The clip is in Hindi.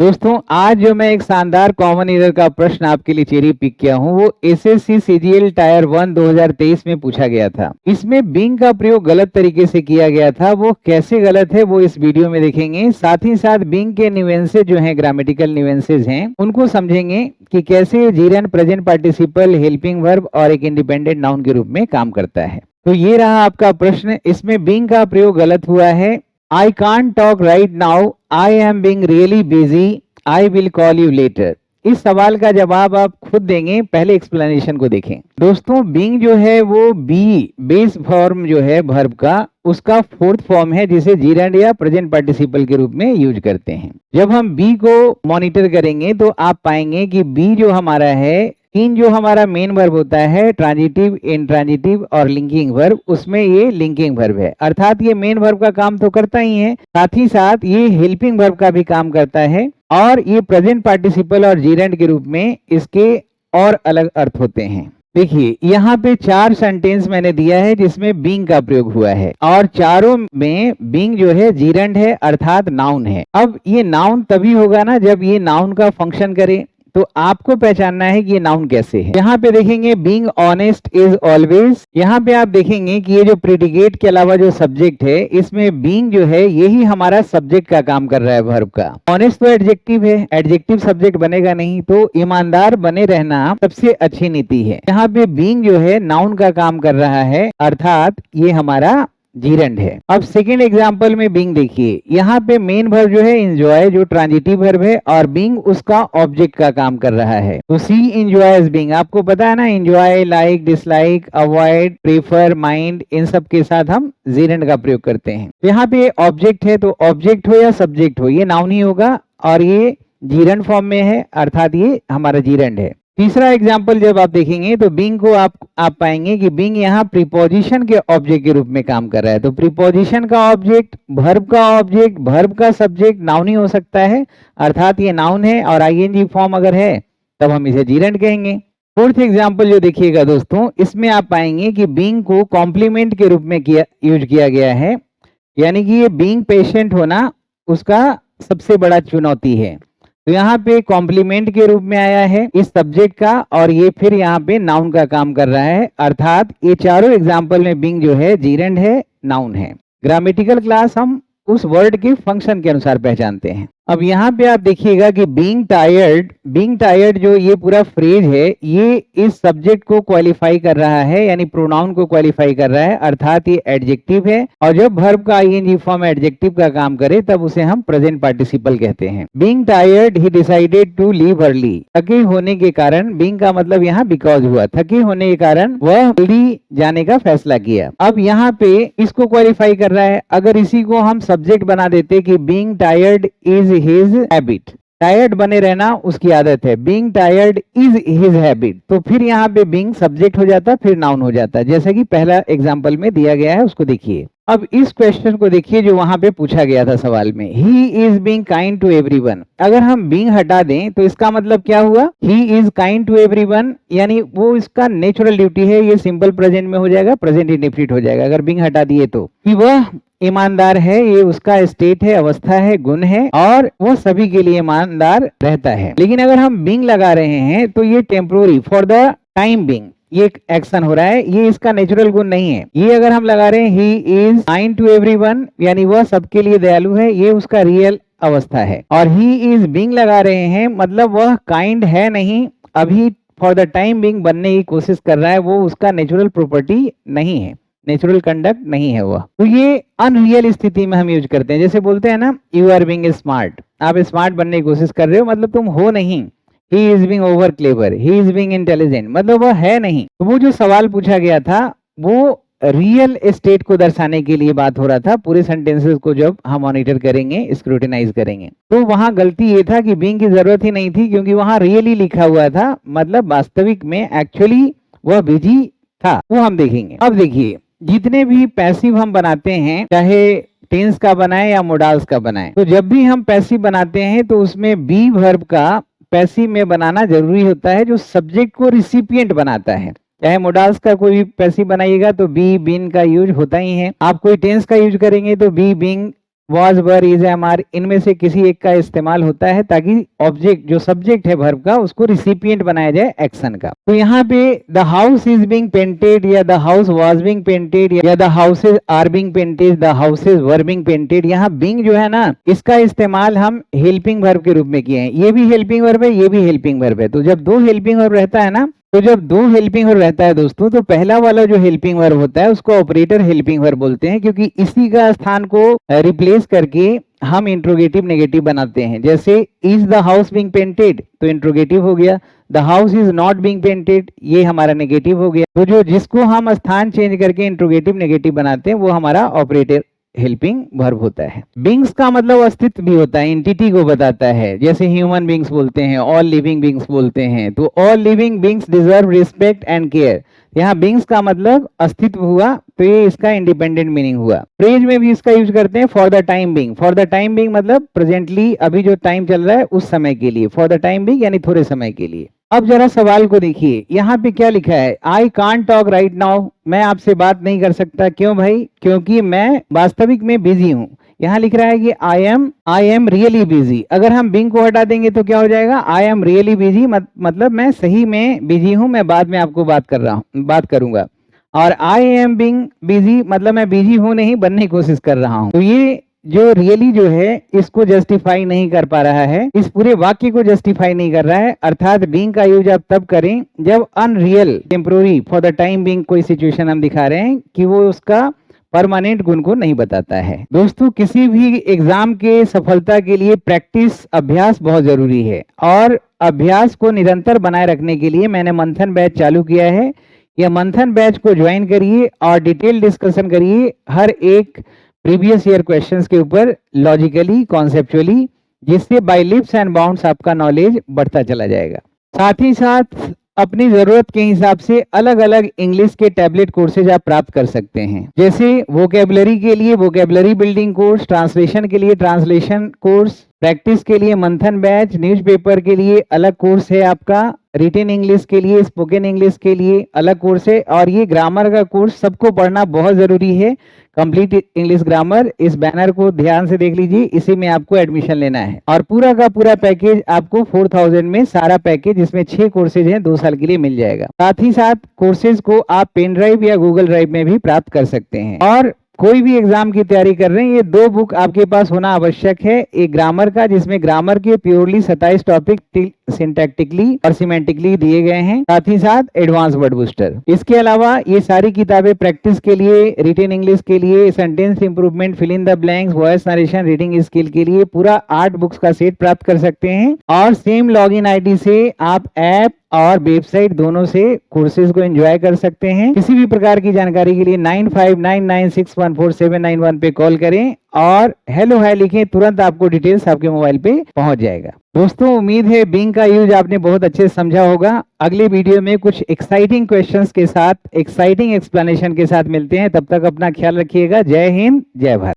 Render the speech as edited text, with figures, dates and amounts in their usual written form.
दोस्तों आज जो मैं एक शानदार कॉमन ईयर का प्रश्न आपके लिए चेरी पिक किया हूँ वो एसएससी सीजीएल टायर 1 2023 में पूछा गया था। इसमें बिंग का प्रयोग गलत तरीके से किया गया था। वो कैसे गलत है वो इस वीडियो में देखेंगे। साथ ही साथ बिंग के न्यूएंसेस जो हैं, ग्रामेटिकल न्यूएंसेस हैं, उनको समझेंगे कि कैसे Jiran, present participle, helping verb और एक इंडिपेंडेंट नाउन के रूप में काम करता है। तो ये रहा आपका प्रश्न। इसमें बिंग का प्रयोग गलत हुआ है। I can't talk right now. I am being really busy. I will call you later. इस सवाल का जवाब आप खुद देंगे, पहले एक्सप्लेनेशन को देखें। दोस्तों बीइंग जो है वो बी बेस फॉर्म जो है वर्ब का, उसका फोर्थ फॉर्म है जिसे जीरेंड या प्रेजेंट पार्टिसिपल के रूप में यूज करते हैं। जब हम बी को मॉनिटर करेंगे तो आप पाएंगे कि बी जो हमारा है, इन जो हमारा मेन वर्ब होता है, ट्रांजिटिव, इंट्रांजिटिव और लिंकिंग वर्ब, उसमें ये लिंकिंग वर्ब है। अर्थात ये मेन वर्ब का काम तो करता ही है, साथ ही साथ ये हेल्पिंग वर्ब का भी काम करता है और ये प्रेजेंट पार्टिसिपल और जीरेंड के रूप में इसके और अलग अर्थ होते हैं। देखिए यहाँ पे 4 सेंटेंस मैंने दिया है जिसमें बीइंग का प्रयोग हुआ है और चारों में बीइंग जो है जीरेंड है, अर्थात नाउन है। अब ये नाउन तभी होगा ना जब ये नाउन का फंक्शन करे, तो आपको पहचानना है कि ये नाउन कैसे है। यहाँ पे देखेंगे बीइंग ऑनेस्ट इज ऑलवेज। यहाँ पे आप देखेंगे कि ये जो प्रेडिकेट के अलावा जो सब्जेक्ट है, इसमें बीइंग जो है यही हमारा सब्जेक्ट का काम कर रहा है वर्ब का। ऑनेस्ट तो एडजेक्टिव है, एडजेक्टिव सब्जेक्ट बनेगा नहीं, तो ईमानदार बने रहना सबसे अच्छी नीति है। यहाँ पे बीइंग जो है नाउन का काम कर रहा है, अर्थात ये हमारा जीरेंड है। अब सेकेंड एग्जांपल में बीइंग देखिए, यहाँ पे मेन वर्ब जो है एंजॉय, जो ट्रांजिटिव वर्ब है, और बीइंग उसका ऑब्जेक्ट का काम कर रहा है। तो सी एंजॉयज बीइंग, आपको पता है ना, enjoy, like, dislike, avoid, prefer, mind, इन सब के साथ हम जीरेंड का प्रयोग करते हैं। यहाँ पे ऑब्जेक्ट है, तो ऑब्जेक्ट हो या सब्जेक्ट हो, ये नाउन ही होगा और ये जीरेंड फॉर्म में है, अर्थात ये हमारा जीरेंड है। तीसरा एग्जाम्पल जब आप देखेंगे तो बीइंग को आप पाएंगे कि बीइंग यहाँ प्रीपोजिशन के ऑब्जेक्ट के रूप में काम कर रहा है। तो प्रीपोजिशन का ऑब्जेक्ट, वर्ब का ऑब्जेक्ट, वर्ब का सब्जेक्ट नाउन ही हो सकता है, अर्थात ये नाउन है और आईएनजी फॉर्म अगर है तब हम इसे जीरेंड कहेंगे। फोर्थ एग्जाम्पल जो देखिएगा दोस्तों, इसमें आप पाएंगे कि बीइंग को कॉम्प्लीमेंट के रूप में यूज किया गया है, यानी कि ये बीइंग पेशेंट होना उसका सबसे बड़ा चुनौती है। तो यहाँ पे कॉम्प्लीमेंट के रूप में आया है इस सब्जेक्ट का और ये फिर यहाँ पे नाउन का काम कर रहा है, अर्थात ये चारों एग्जाम्पल में बीइंग जो है जीरेंड है, नाउन है। ग्रामेटिकल क्लास हम उस वर्ड के फंक्शन के अनुसार पहचानते हैं। अब यहाँ पे आप देखिएगा कि बीइंग टायर्ड जो ये पूरा फ्रेज है, ये इस सब्जेक्ट को क्वालिफाई कर रहा है, यानी प्रोनाउन को क्वालिफाई कर रहा है, अर्थात ये एडजेक्टिव है और जब वर्ब का आईएनजी फॉर्म एडजेक्टिव का काम करे तब उसे हम प्रेजेंट पार्टिसिपल कहते हैं। Being tired he decided to leave early. थके होने के कारण, बीइंग का मतलब यहाँ बिकॉज हुआ, थके होने के कारण वह जल्दी जाने का फैसला किया। अब यहाँ पे इसको क्वालिफाई कर रहा है, अगर इसी को हम सब्जेक्ट बना देते कि being tired is his habit, tired बने रहना उसकी आदत है, being tired is his habit, तो फिर यहाँ पे बीइंग सब्जेक्ट हो जाता, फिर नाउन हो जाता, जैसा कि पहला एग्जांपल में दिया गया है, उसको देखिए। अब इस क्वेश्चन को देखिए जो वहां पे पूछा गया था सवाल में, he is being kind to everyone. अगर हम बीइंग हटा दें तो इसका मतलब क्या हुआ, he is kind to everyone, यानी वो इसका नेचुरल ड्यूटी है, ये सिंपल प्रेजेंट में हो जाएगा, प्रेजेंट इंडेफिनिट हो जाएगा अगर बीइंग हटा दिए तो, कि वह ईमानदार है, ये उसका स्टेट है, अवस्था है, गुण है और वो सभी के लिए ईमानदार रहता है। लेकिन अगर हम बीइंग लगा रहे हैं तो ये temporary, for the time being, ये एक एक्शन हो रहा है, ये इसका नेचुरल गुण नहीं है। ये अगर हम लगा रहे हैं he is kind to everyone, यानी वह सबके लिए दयालु है, ये उसका रियल अवस्था है। और ही इज बीइंग लगा रहे हैं मतलब वह काइंड है नहीं, अभी फॉर द टाइम बीइंग बनने की कोशिश कर रहा है, वो उसका नेचुरल प्रॉपर्टी नहीं है, नेचुरल कंडक्ट नहीं है वह। तो ये अनरियल स्थिति में हम यूज करते हैं, जैसे बोलते हैं ना, यू आर बीइंग स्मार्ट, आप स्मार्ट बनने की कोशिश कर रहे हो, मतलब तुम हो नहीं। He is being over clever, he is being intelligent, मतलब वह है नहीं। तो वो जो सवाल पूछा गया था वो रियल स्टेट को दर्शाने के लिए बात हो रहा था। पूरे सेंटेंसेस को जब हम मॉनिटर करेंगे, स्क्रूटिनाइज करेंगे, तो वहां गलती ये था कि बीइंग की जरूरत ही नहीं थी, क्योंकि वहां रियली लिखा हुआ था, मतलब वास्तविक में एक्चुअली वह बिजी था, वो हम देखेंगे। अब देखिए, जितने भी पैसिव हम बनाते हैं, चाहे टेंस का बनाए या मोडाल्स का बनाए, तो जब भी हम पैसिव बनाते हैं तो उसमें बी वर्ब का पैसिव में बनाना जरूरी होता है, जो सब्जेक्ट को रिसिपिएंट बनाता है। चाहे मोडाल्स का कोई भी पैसिव बनाइएगा तो बी बीन का यूज होता ही है, आप कोई टेंस का यूज करेंगे तो be being was, were, is, am, are, इनमें से किसी एक का इस्तेमाल होता है ताकि ऑब्जेक्ट जो सब्जेक्ट है वर्ब का उसको रिसिपिएंट बनाया जाए एक्शन का। तो यहाँ पे the house is being painted या the house was being painted या the houses are being painted, the houses were being painted, यहाँ बीइंग जो है ना इसका इस्तेमाल हम हेल्पिंग वर्ब के रूप में किए हैं। ये भी हेल्पिंग वर्ब है, ये भी हेल्पिंग वर्ब है। तो जब दो हेल्पिंग वर्ब रहता है ना, तो जब दो हेल्पिंग वर्ब रहता है दोस्तों, तो पहला वाला जो हेल्पिंग वर्ब होता है उसको ऑपरेटर हेल्पिंग वर्ब बोलते हैं, क्योंकि इसी का स्थान को रिप्लेस करके हम इंट्रोगेटिव नेगेटिव बनाते हैं। जैसे is the house being painted तो इंट्रोगेटिव हो गया, the house is not being painted ये हमारा नेगेटिव हो गया। तो जो जिसको हम स्थान चेंज करके इंट्रोगेटिव नेगेटिव बनाते हैं वो हमारा ऑपरेटर हेल्पिंग वर्ब होता है। बींग्स का मतलब अस्तित्व भी होता है, एंटिटी को बताता है। जैसे ह्यूमन बींग्स बोलते हैं, ऑल लिविंग बींग्स बोलते हैं। तो all living beings deserve respect and care, यहाँ बींग्स का मतलब अस्तित्व हुआ, तो ये इसका इंडिपेंडेंट मीनिंग हुआ। फ्रेज में भी इसका यूज करते हैं for the time being. For the time being मतलब प्रेजेंटली, अभी जो टाइम चल रहा है उस समय के लिए। फॉर द टाइम बीइंग यानी थोड़े समय के लिए। अब जरा सवाल को देखिए, यहाँ पे क्या लिखा है, I can't talk right now, मैं आपसे बात नहीं कर सकता। क्यों भाई? क्योंकि मैं वास्तविक में बिजी हूँ। यहाँ लिख रहा है कि आई एम रियली बिजी। अगर हम बिंग को हटा देंगे तो क्या हो जाएगा, आई एम रियली बिजी मतलब मैं सही में बिजी हूँ, मैं बाद में आपको बात करूंगा। और आई एम बिंग बिजी मतलब मैं बिजी हूँ नहीं, बनने की कोशिश कर रहा हूँ। तो ये जो रियली जो है इसको जस्टिफाई नहीं कर पा रहा है, इस पूरे वाक्य को जस्टिफाई नहीं कर रहा है। अर्थात बीइंग का यूज आप तब करें जब unreal, temporary, for the time being कोई सिचुएशन हम दिखा रहे हैं कि वो उसका परमानेंट गुण को नहीं बताता है। दोस्तों, किसी भी एग्जाम के सफलता के लिए प्रैक्टिस, अभ्यास बहुत जरूरी है। और अभ्यास को निरंतर बनाए रखने के लिए मैंने मंथन बैच चालू किया है। यह मंथन बैच को ज्वाइन करिए और डिटेल डिस्कशन करिए हर एक प्रीवियस ईयर क्वेश्चंस के ऊपर लॉजिकली, कॉन्सेप्चुअली, जिससे बाय लिप्स एंड बाउंड्स आपका नॉलेज बढ़ता चला जाएगा। साथ ही साथ अपनी जरूरत के हिसाब से अलग अलग इंग्लिश के टैबलेट कोर्सेज आप प्राप्त कर सकते हैं। जैसे वोकेबलरी के लिए वोकेबलरी बिल्डिंग कोर्स, ट्रांसलेशन के लिए ट्रांसलेशन कोर्स, प्रैक्टिस के लिए मंथन बैच, न्यूज़पेपर के लिए अलग कोर्स है आपका, रिटन इंग्लिश के लिए, स्पोकन इंग्लिश के लिए अलग कोर्स है, और ये ग्रामर का कोर्स सबको पढ़ना बहुत जरूरी है। कंप्लीट इंग्लिश ग्रामर, इस बैनर को ध्यान से देख लीजिए, इसी में आपको एडमिशन लेना है। और पूरा का पूरा पैकेज आपको 4000 में, सारा पैकेज इसमें 6 कोर्सेज हैं, 2 साल के लिए मिल जाएगा। साथ ही साथ कोर्सेज को आप पेन ड्राइव या गूगल ड्राइव में भी प्राप्त कर सकते हैं। और कोई भी एग्जाम की तैयारी कर रहे हैं, ये 2 बुक आपके पास होना आवश्यक है। एक ग्रामर का, जिसमें ग्रामर के प्योरली 27 टॉपिक सिंटैक्टिकली और सिमेंटिकली दिए गए हैं, साथ ही साथ एडवांस वर्ड बूस्टर। इसके अलावा ये सारी किताबें प्रैक्टिस के लिए, रिटन इंग्लिश के लिए, sentence improvement, fill in the blanks, voice narration, reading skill के लिए पूरा 8 बुक्स का सेट प्राप्त कर सकते हैं। और सेम लॉगिन आईडी से आप ऐप और वेबसाइट दोनों से कोर्सेज को एंजॉय कर सकते हैं। किसी भी प्रकार की जानकारी के लिए 9599614791 पे कॉल करें और हेलो हाय लिखें, तुरंत आपको डिटेल्स आपके मोबाइल पे पहुंच जाएगा। दोस्तों, उम्मीद है बिंग का यूज आपने बहुत अच्छे से समझा होगा। अगले वीडियो में कुछ एक्साइटिंग क्वेश्चंस के साथ, एक्साइटिंग एक्सप्लेनेशन के साथ मिलते हैं। तब तक अपना ख्याल रखिएगा। जय हिंद, जय भारत।